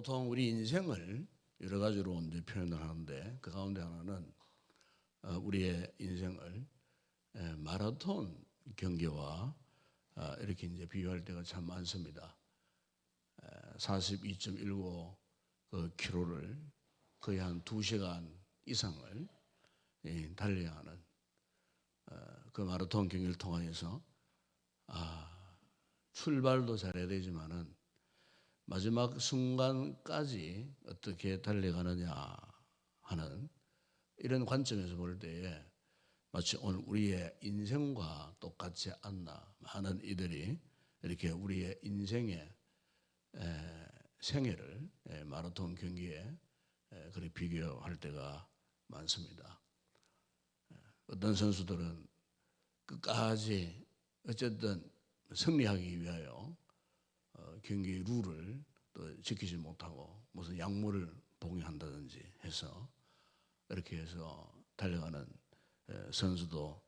보통 우리 인생을 여러 가지로 이제 표현을 하는데 그 가운데 하나는 우리의 인생을 마라톤 경기와 이렇게 이제 비유할 때가 참 많습니다. 42.19 그 킬로를 거의 한 2시간 이상을 달려야 하는 그 마라톤 경기를 통해서 출발도 잘해야 되지만은 마지막 순간까지 어떻게 달려가느냐 하는 이런 관점에서 볼 때에 마치 오늘 우리의 인생과 똑같지 않나. 많은 이들이 이렇게 우리의 인생의 생애를 마라톤 경기에 그렇게 비교할 때가 많습니다. 어떤 선수들은 끝까지 어쨌든 승리하기 위하여 경기 룰을 또 지키지 못하고 무슨 약물을 복용한다든지 해서 이렇게 해서 달려가는 선수도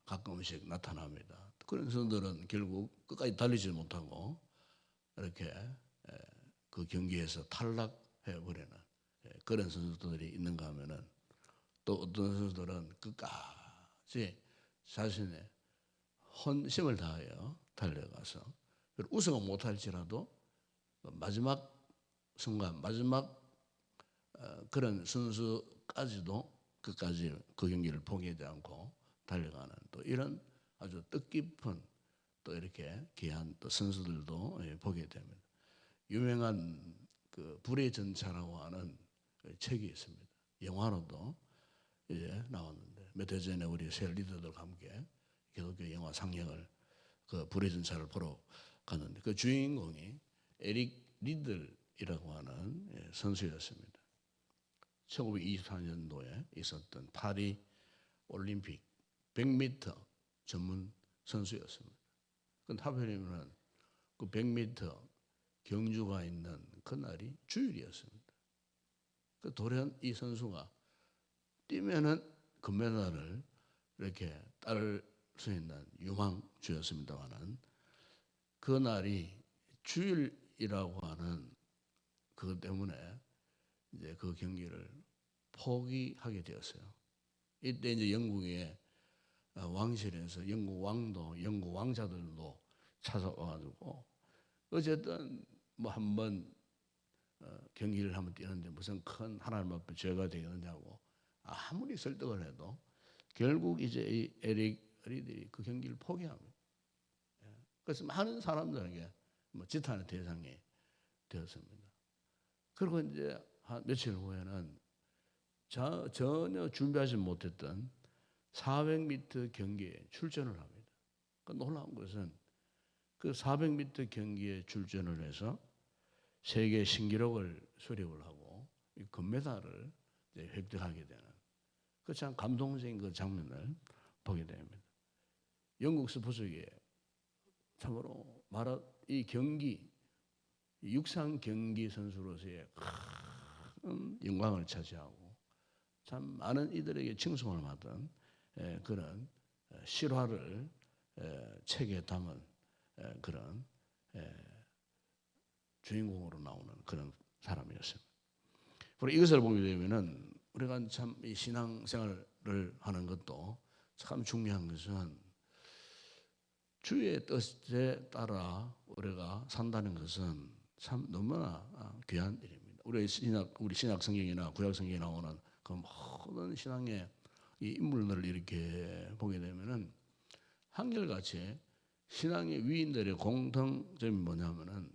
가끔씩 나타납니다. 그런 선수들은 결국 끝까지 달리지 못하고 이렇게 그 경기에서 탈락해 버리는 그런 선수들이 있는가 하면은 또 어떤 선수들은 끝까지 자신의 헌심을 다하여 달려가서 우승은 못할지라도 마지막 순간, 마지막 그런 순수까지도 끝까지 그 경기를 포기하지 않고 달려가는 또 이런 아주 뜻깊은 또 이렇게 귀한 또 선수들도 보게 됩니다. 유명한 그 불의 전차라고 하는 책이 있습니다. 영화로도 이제 나왔는데 몇 해 전에 우리 새 리더들과 함께 기독교 영화 상영을 그 불의 전차를 보러 갔는데 그 주인공이 에릭 리들이라고 하는 선수였습니다. 1924년도에 있었던 파리 올림픽 100m 전문 선수였습니다. 근데 하필이면 그 100m 경주가 있는 그날이 주일이었습니다. 그 돌연 이 선수가 뛰면은 금메달을 이렇게 딸 수 있는 유망주였습니다만은 그 날이 주일이라고 하는 그것 때문에 이제 그 경기를 포기하게 되었어요. 이때 이제 영국의 왕실에서 영국 왕도, 영국 왕자들도 찾아와가지고 어쨌든 뭐 한번 경기를 한번 뛰는데 무슨 큰 하나님 앞에 죄가 되겠느냐고 아무리 설득을 해도 결국 이제 이 에릭 리들이 그 경기를 포기합니다. 그래서 많은 사람들에게 뭐 지탄의 대상이 되었습니다. 그리고 이제 한 며칠 후에는 전혀 준비하지 못했던 400m 경기에 출전을 합니다. 그 놀라운 것은 그 400m 경기에 출전을 해서 세계 신기록을 수립을 하고 금메달을 획득하게 되는 그 참 감동적인 그 장면을 보게 됩니다. 영국 스포츠계에 참으로 이 경기 육상 경기 선수로서의 큰 영광을 차지하고 참 많은 이들에게 칭송을 받은 그런 실화를 책에 담은 그런 주인공으로 나오는 그런 사람이었습니다. 그리고 이것을 보게 되면은 우리가 참 이 신앙생활을 하는 것도 참 중요한 것은 주의 뜻에 따라 우리가 산다는 것은 참 너무나 귀한 일입니다. 우리 신약 성경이나 구약 성경에 나오는 그 모든 신앙의 이 인물들을 이렇게 보게 되면은 한결같이 신앙의 위인들의 공통점이 뭐냐면은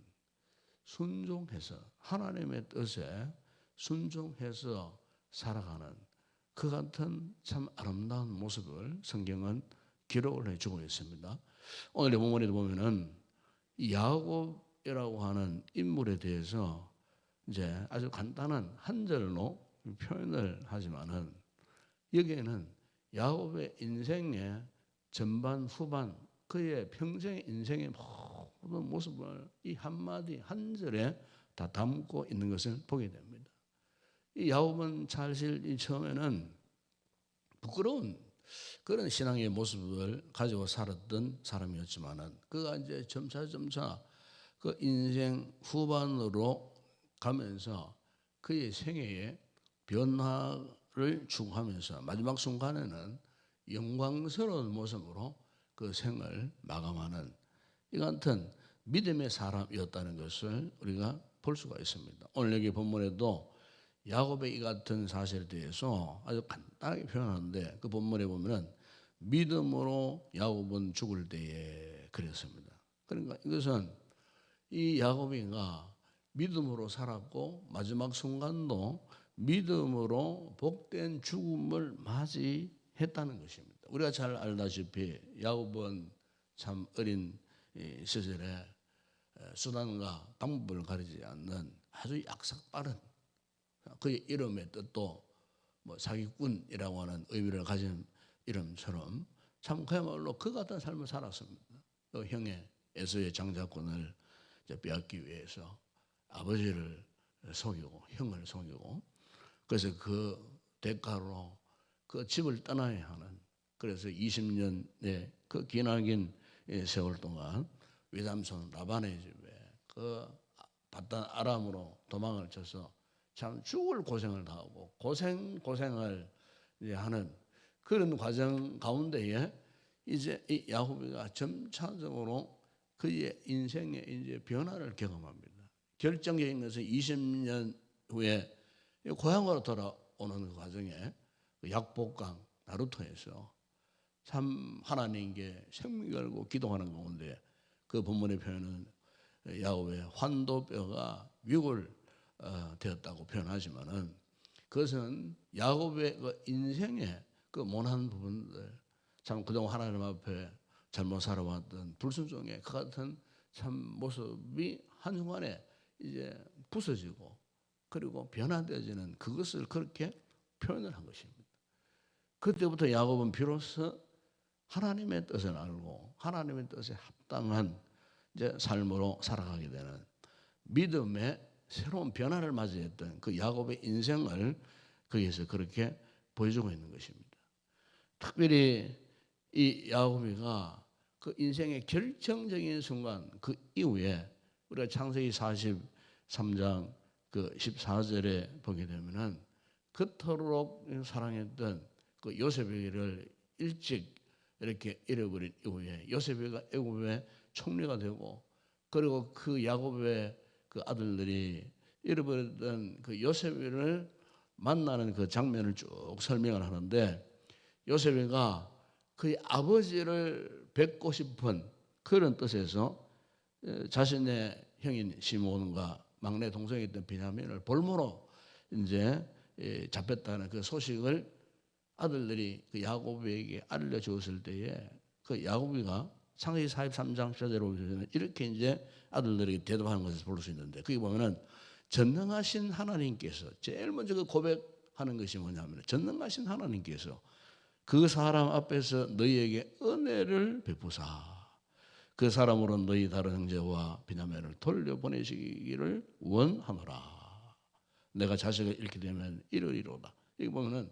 순종해서 하나님의 뜻에 순종해서 살아가는 그 같은 참 아름다운 모습을 성경은 기록을 해주고 있습니다. 오늘의 본문에 보면은 야곱이라고 하는 인물에 대해서 이제 아주 간단한 한 절로 표현을 하지만은 여기에는 야곱의 인생의 전반 후반 그의 평생의 인생의 모든 모습을 이 한마디 한 절에 다 담고 있는 것을 보게 됩니다. 이 야곱은 사실 이 처음에는 부끄러운 그런 신앙의 모습을 가지고 살았던 사람이었지만은 그가 이제 점차 그 인생 후반으로 가면서 그의 생애에 변화를 추구하면서 마지막 순간에는 영광스러운 모습으로 그 생을 마감하는 이 같은 믿음의 사람이었다는 것을 우리가 볼 수가 있습니다. 오늘 여기 본문에도 야곱의 이 같은 사실에 대해서 아주 간단하게 표현하는데 그 본문에 보면은 믿음으로 야곱은 죽을 때에 그랬습니다. 그러니까 이것은 이 야곱이가 믿음으로 살았고 마지막 순간도 믿음으로 복된 죽음을 맞이했다는 것입니다. 우리가 잘 알다시피 야곱은 참 어린 시절에 수단과 방법을 가리지 않는 아주 약삭빠른 그의 이름의 뜻도 뭐 사기꾼이라고 하는 의미를 가진 이름처럼 참 그야말로 그 같은 삶을 살았습니다. 그 형의 에서의 장자권을 빼앗기 위해서 아버지를 속이고 형을 속이고 그래서 그 대가로 그 집을 떠나야 하는 그래서 20년의 그 기나긴 세월 동안 외삼촌 라반의 집에 그 바단 아람으로 도망을 쳐서 참 죽을 고생을 당하고 고생을 하는 그런 과정 가운데에 이제 이 야곱이가 점차적으로 그의 인생의 이제 변화를 경험합니다. 결정적인 것은 20년 후에 고향으로 돌아오는 그 과정에 그 약복강 나루토에서 참 하나님께 생명 걸고 기도하는 가운데 그 본문의 표현은 야곱의 환도뼈가 위골 되었다고 표현하지만은 그것은 야곱의 그 인생의 그 모난 부분들 참 그동안 하나님 앞에 잘못 살아왔던 불순종의 그 같은 참 모습이 한순간에 이제 부서지고 그리고 변화되어지는 그것을 그렇게 표현을 한 것입니다. 그때부터 야곱은 비로소 하나님의 뜻을 알고 하나님의 뜻에 합당한 이제 삶으로 살아가게 되는 믿음의 새로운 변화를 맞이했던 그 야곱의 인생을 거기에서 그렇게 보여주고 있는 것입니다. 특별히 이 야곱이가 그 인생의 결정적인 순간 그 이후에 우리가 창세기 43장 그 14절에 보게 되면은 그토록 사랑했던 그 요셉에게를 일찍 이렇게 잃어버린 이후에 요셉이가 애굽의 총리가 되고 그리고 그 야곱의 그 아들들이 잃어버렸던 그 요셉을 만나는 그 장면을 쭉 설명을 하는데 요셉이가 그의 아버지를 뵙고 싶은 그런 뜻에서 자신의 형인 시몬과 막내 동생이었던 베냐민을 볼모로 이제 잡혔다는 그 소식을 아들들이 그 야곱에게 알려주었을 때에 그 야곱이가 창세기 43장 14절에 보면 이렇게 이제 아들들에게 대답하는 것을 볼 수 있는데 거기 보면은 전능하신 하나님께서 제일 먼저 그 고백하는 것이 뭐냐면 전능하신 하나님께서 그 사람 앞에서 너희에게 은혜를 베푸사 그 사람으로 너희 다른 형제와 베냐민을 돌려보내시기를 원하노라. 내가 자식을 잃게 되면 이르리로다. 여기 보면은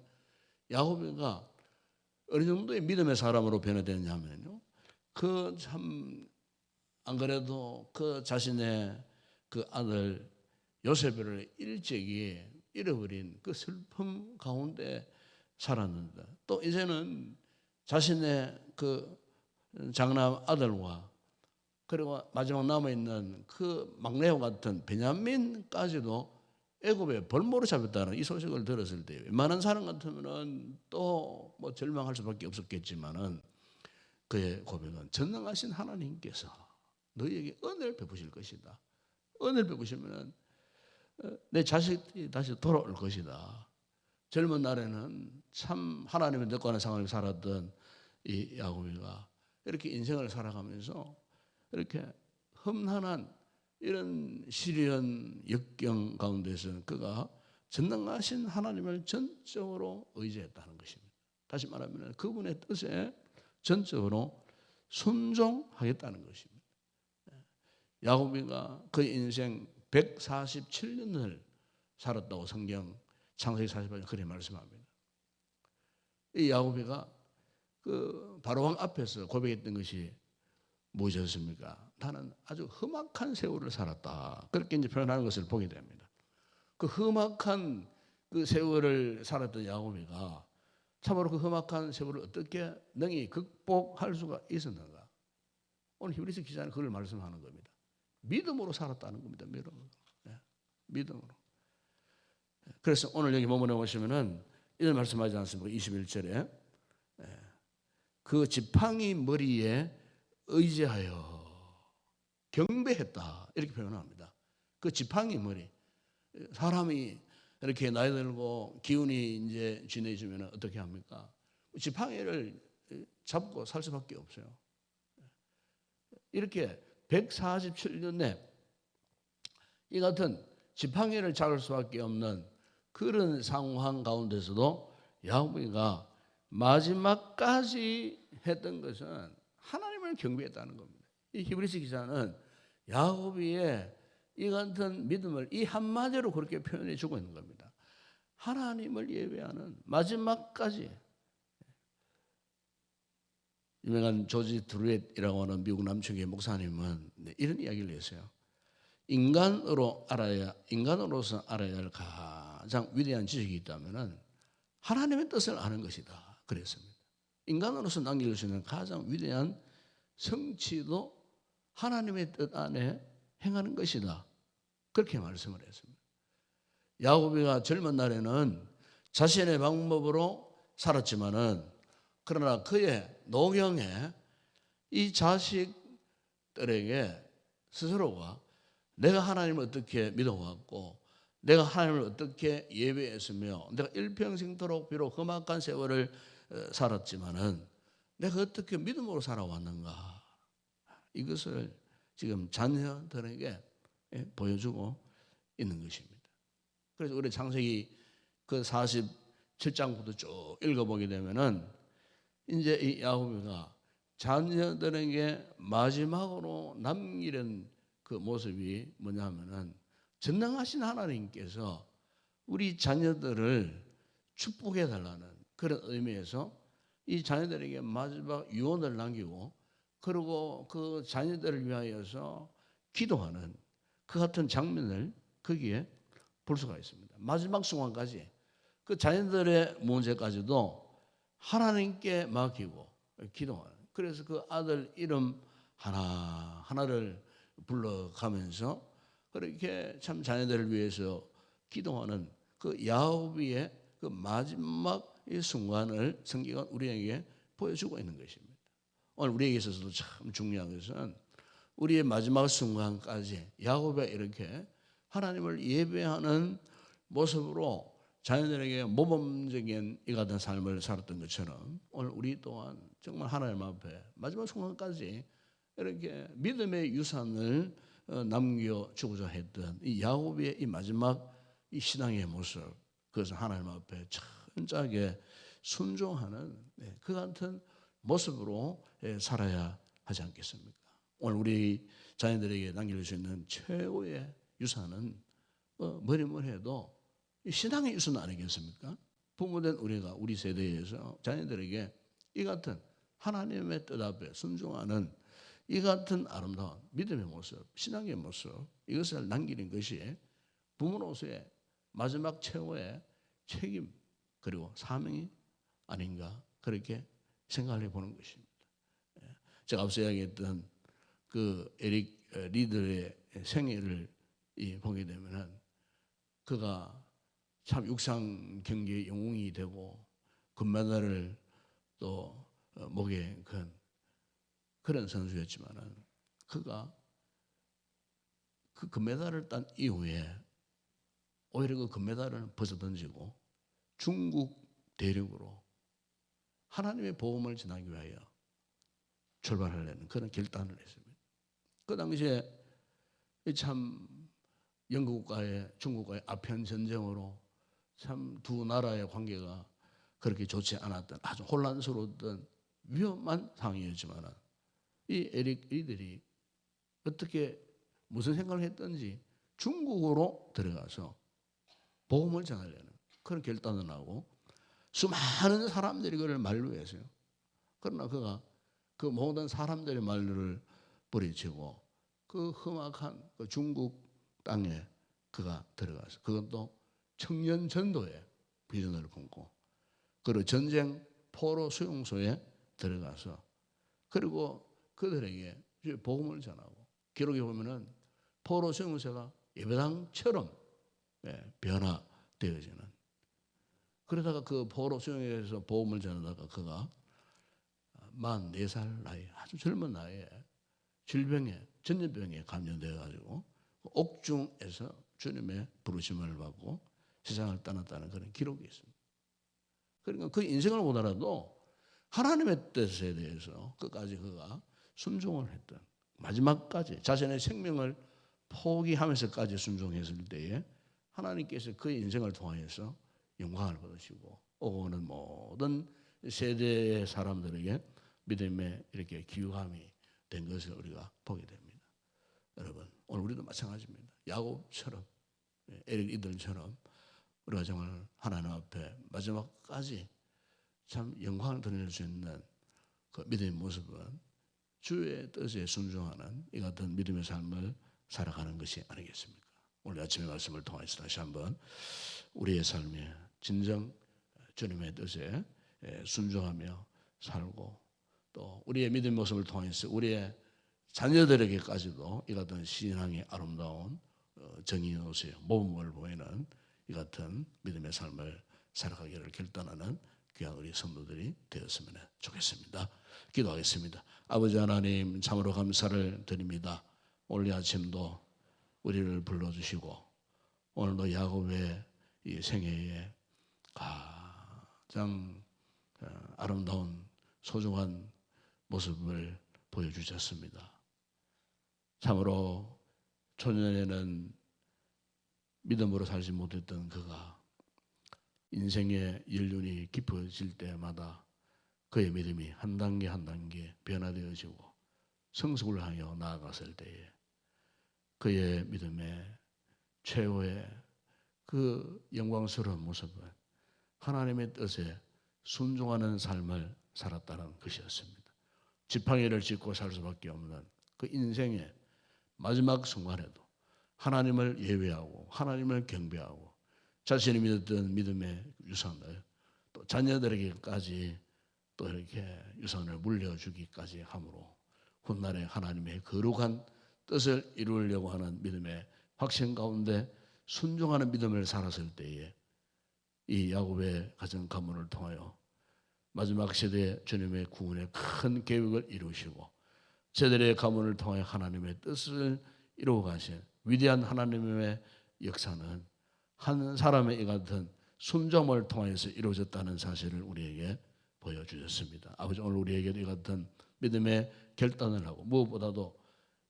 야곱이가 어느 정도의 믿음의 사람으로 변화되느냐 하면요. 그 참 안 그래도 그 자신의 그 아들 요셉을 일찍이 잃어버린 그 슬픔 가운데 살았는데 또 이제는 자신의 그 장남 아들과 그리고 마지막 남아있는 그 막내와 같은 베냐민까지도 애굽에 벌모로 잡혔다는 이 소식을 들었을 때 웬만한 사람 같으면은 또 뭐 절망할 수밖에 없었겠지만은 그의 고백은 전능하신 하나님께서 너희에게 은혜를 베푸실 것이다. 은혜를 베푸시면은 내 자식이 다시 돌아올 것이다. 젊은 날에는 참 하나님의 뜻과 하는 상황을 살았던 이 야곱이가 이렇게 인생을 살아가면서 이렇게 험난한 이런 시련 역경 가운데서는 그가 전능하신 하나님을 전적으로 의지했다는 것입니다. 다시 말하면 그분의 뜻에 전적으로 순종하겠다는 것입니다. 야곱이가 그 인생 147년을 살았다고 성경 창세기 48장 그렇게 말씀합니다. 이 야곱이가 그 바로왕 앞에서 고백했던 것이 무엇이었습니까? 나는 아주 험악한 세월을 살았다. 그렇게 이제 표현하는 것을 보게 됩니다. 그 험악한 그 세월을 살았던 야곱이가 참으로 그 험악한 세월을 어떻게 능히 극복할 수가 있었는가? 오늘 히브리서 기자는 그걸 말씀하는 겁니다. 믿음으로 살았다는 겁니다. 믿음으로. 네. 믿음으로. 그래서 오늘 여기 본문에 보시면은 이런 말씀하지 않습니까? 21절에 그 지팡이 머리에 의지하여 경배했다 이렇게 표현합니다. 그 지팡이 머리, 사람이 이렇게 나이 들고 기운이 이제 진해지면 어떻게 합니까? 지팡이를 잡고 살 수밖에 없어요. 이렇게 147년에 이 같은 지팡이를 잡을 수밖에 없는 그런 상황 가운데서도 야곱이가 마지막까지 했던 것은 하나님을 경배했다는 겁니다. 이 히브리서 기자는 야곱의 이 같은 믿음을 이 한마디로 그렇게 표현해 주고 있는 겁니다. 하나님을 예배하는 마지막까지. 유명한 조지 드루엣이라고 하는 미국 남측의 목사님은 이런 이야기를 했어요. 인간으로서 알아야 할 가장 위대한 지식이 있다면 하나님의 뜻을 아는 것이다. 그랬습니다. 인간으로서 남길 수 있는 가장 위대한 성취도 하나님의 뜻 안에 행하는 것이다. 그렇게 말씀을 했습니다. 야곱이가 젊은 날에는 자신의 방법으로 살았지만은 그러나 그의 노경에 이 자식들에게 스스로가 내가 하나님을 어떻게 믿어왔고 내가 하나님을 어떻게 예배했으며 내가 일평생토록 비록 험악한 세월을 살았지만은 내가 어떻게 믿음으로 살아왔는가 이것을 지금 자녀들에게 보여주고 있는 것입니다. 그래서 우리 창세기 그 47장부터 쭉 읽어보게 되면은 이제 이 야곱이가 자녀들에게 마지막으로 남기는 그 모습이 뭐냐 하면은 전능하신 하나님께서 우리 자녀들을 축복해 달라는 그런 의미에서 이 자녀들에게 마지막 유언을 남기고 그리고 그 자녀들을 위하여서 기도하는 그 같은 장면을 거기에 볼 수가 있습니다. 마지막 순간까지 그 자녀들의 문제까지도 하나님께 맡기고 기도하는. 그래서 그 아들 이름 하나를 불러가면서 그렇게 참 자녀들을 위해서 기도하는 그 야곱의 그 마지막 이 순간을 성경은 우리에게 보여주고 있는 것입니다. 오늘 우리에게 있어서도 참 중요한 것은 우리의 마지막 순간까지 야곱이 이렇게 하나님을 예배하는 모습으로 자녀들에게 모범적인 이 같은 삶을 살았던 것처럼 오늘 우리 또한 정말 하나님 앞에 마지막 순간까지 이렇게 믿음의 유산을 남겨주고자 했던 이 야곱의 이 마지막 이 신앙의 모습, 그것을 하나님 앞에 천천하게 순종하는 그 같은 모습으로 살아야 하지 않겠습니까? 오늘 우리 자녀들에게 남길 수 있는 최고의 유산은 뭐니 해도 신앙의 유산 아니겠습니까? 부모된 우리가 우리 세대에서 자녀들에게 이 같은 하나님의 뜻 앞에 순종하는 이 같은 아름다운 믿음의 모습, 신앙의 모습 이것을 남기는 것이 부모로서의 마지막 최후의 책임 그리고 사명이 아닌가 그렇게 생각을 해보는 것입니다. 제가 앞서 이야기했던 그 에릭 리더의 생애를 보게 되면은 그가 참 육상 경기의 영웅이 되고 금메달을 또 목에 건 그런 선수였지만은 그가 그 금메달을 딴 이후에 오히려 그 금메달을 벗어 던지고 중국 대륙으로 하나님의 복음을 전하기 위하여 출발하려는 그런 결단을 했습니다. 그 당시에 참 영국과의 중국과의 아편 전쟁으로 참 두 나라의 관계가 그렇게 좋지 않았던 아주 혼란스러웠던 위험한 상황이었지만 이 에릭 리들이 어떻게 무슨 생각을 했던지 중국으로 들어가서 복음을 전하려는 그런 결단을 하고 수많은 사람들이 그를 만류했어요. 그러나 그가 그 모든 사람들의 만류를 뿌리치고 그 험악한 그 중국 땅에 그가 들어가서 그것도 청년 전도에 비전을 품고 그리고 전쟁 포로 수용소에 들어가서 그리고 그들에게 복음을 전하고 기록에 보면은 포로 수용소가 예배당처럼 변화되어지는 그러다가 그 포로 수용소에서 복음을 전하다가 그가 44살 나이 아주 젊은 나이에 질병에 전염병에 감염되어 가지고 옥중에서 주님의 부르심을 받고 세상을 떠났다는 그런 기록이 있습니다. 그러니까 그 인생을 보더라도 하나님의 뜻에 대해서 끝까지 그가 순종을 했던 마지막까지 자신의 생명을 포기하면서까지 순종했을 때에 하나님께서 그의 인생을 통하여서 영광을 받으시고 오는 모든 세대의 사람들에게 믿음의 이렇게 기유함이 된 것을 우리가 보게 됩니다. 여러분 오늘 우리도 마찬가지입니다. 야곱처럼 에릭 이들처럼 우리가 정말 하나님 앞에 마지막까지 참 영광을 드릴 수 있는 그 믿음의 모습은 주의 뜻에 순종하는 이 같은 믿음의 삶을 살아가는 것이 아니겠습니까? 오늘 아침의 말씀을 통해서 다시 한번 우리의 삶에 진정 주님의 뜻에 순종하며 살고 또 우리의 믿음의 모습을 통해서 우리의 자녀들에게까지도 이 같은 신앙의 아름다운 정의로서의 모범을 보이는 이 같은 믿음의 삶을 살아가기를 결단하는 귀한 우리 성도들이 되었으면 좋겠습니다. 기도하겠습니다. 아버지 하나님 참으로 감사를 드립니다. 오늘 아침도 우리를 불러주시고 오늘도 야곱의 이 생애에 가장 아름다운 소중한 모습을 보여주셨습니다. 참으로 초년에는 믿음으로 살지 못했던 그가 인생의 연륜이 깊어질 때마다 그의 믿음이 한 단계 한 단계 변화되어지고 성숙을 하여 나아갔을 때에 그의 믿음의 최후의 그 영광스러운 모습은 하나님의 뜻에 순종하는 삶을 살았다는 것이었습니다. 지팡이를 짚고 살 수밖에 없는 그 인생의 마지막 순간에도 하나님을 예배하고 하나님을 경배하고 자신이 믿었던 믿음의 유산을 또 자녀들에게까지 또 이렇게 유산을 물려주기까지 함으로 훗날에 하나님의 거룩한 뜻을 이루려고 하는 믿음의 확신 가운데 순종하는 믿음을 살았을 때에 이 야곱의 가정 가문을 통하여 마지막 세대 주님의 구원의 큰 계획을 이루시고 저들의 가문을 통해 하나님의 뜻을 이루어 가신 위대한 하나님의 역사는 한 사람의 이 같은 순종을 통해서 이루어졌다는 사실을 우리에게 보여주셨습니다. 아버지 오늘 우리에게도 이 같은 믿음의 결단을 하고 무엇보다도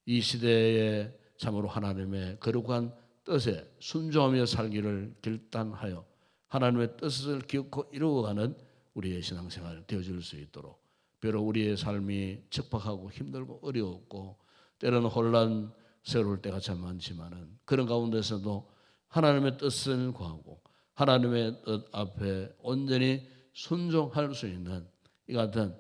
이 시대에 참으로 하나님의 거룩한 뜻에 순종하며 살기를 결단하여 하나님의 뜻을 기억하고 이루어가는 우리의 신앙생활 되어질 수 있도록 비록 우리의 삶이 척박하고 힘들고 어려웠고 때로는 혼란스러울 때가 참 많지만은 그런 가운데서도 하나님의 뜻을 구하고 하나님의 뜻 앞에 온전히 순종할 수 있는 이 같은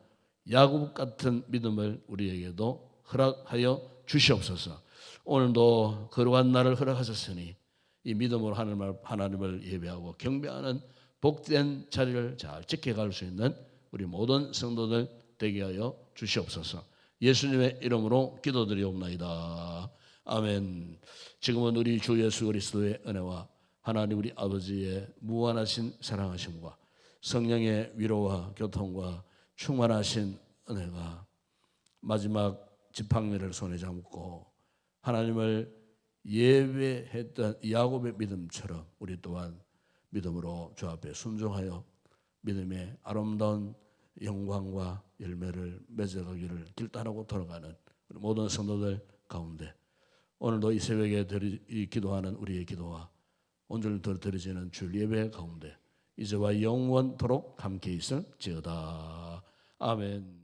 야곱 같은 믿음을 우리에게도 허락하여 주시옵소서. 오늘도 거룩한 날을 허락하셨으니 이 믿음으로 하나님을 예배하고 경배하는 복된 자리를 잘 지켜갈 수 있는 우리 모든 성도들 되게 하여 주시옵소서. 예수님의 이름으로 기도드리옵나이다. 아멘. 지금은 우리 주 예수 그리스도의 은혜와 하나님 우리 아버지의 무한하신 사랑하심과 성령의 위로와 교통과 충만하신 은혜가 마지막 지팡이를 손에 잡고 하나님을 예배했던 야곱의 믿음처럼 우리 또한 믿음으로 주 앞에 순종하여 믿음의 아름다운 영광과 열매를 맺어가기를 결단하고 돌아가는 모든 성도들 가운데 오늘도 이 새벽에 기도하는 우리의 기도와 오늘도 드려지는 주일 예배 가운데 이제와 영원토록 함께 있을지어다. 아멘.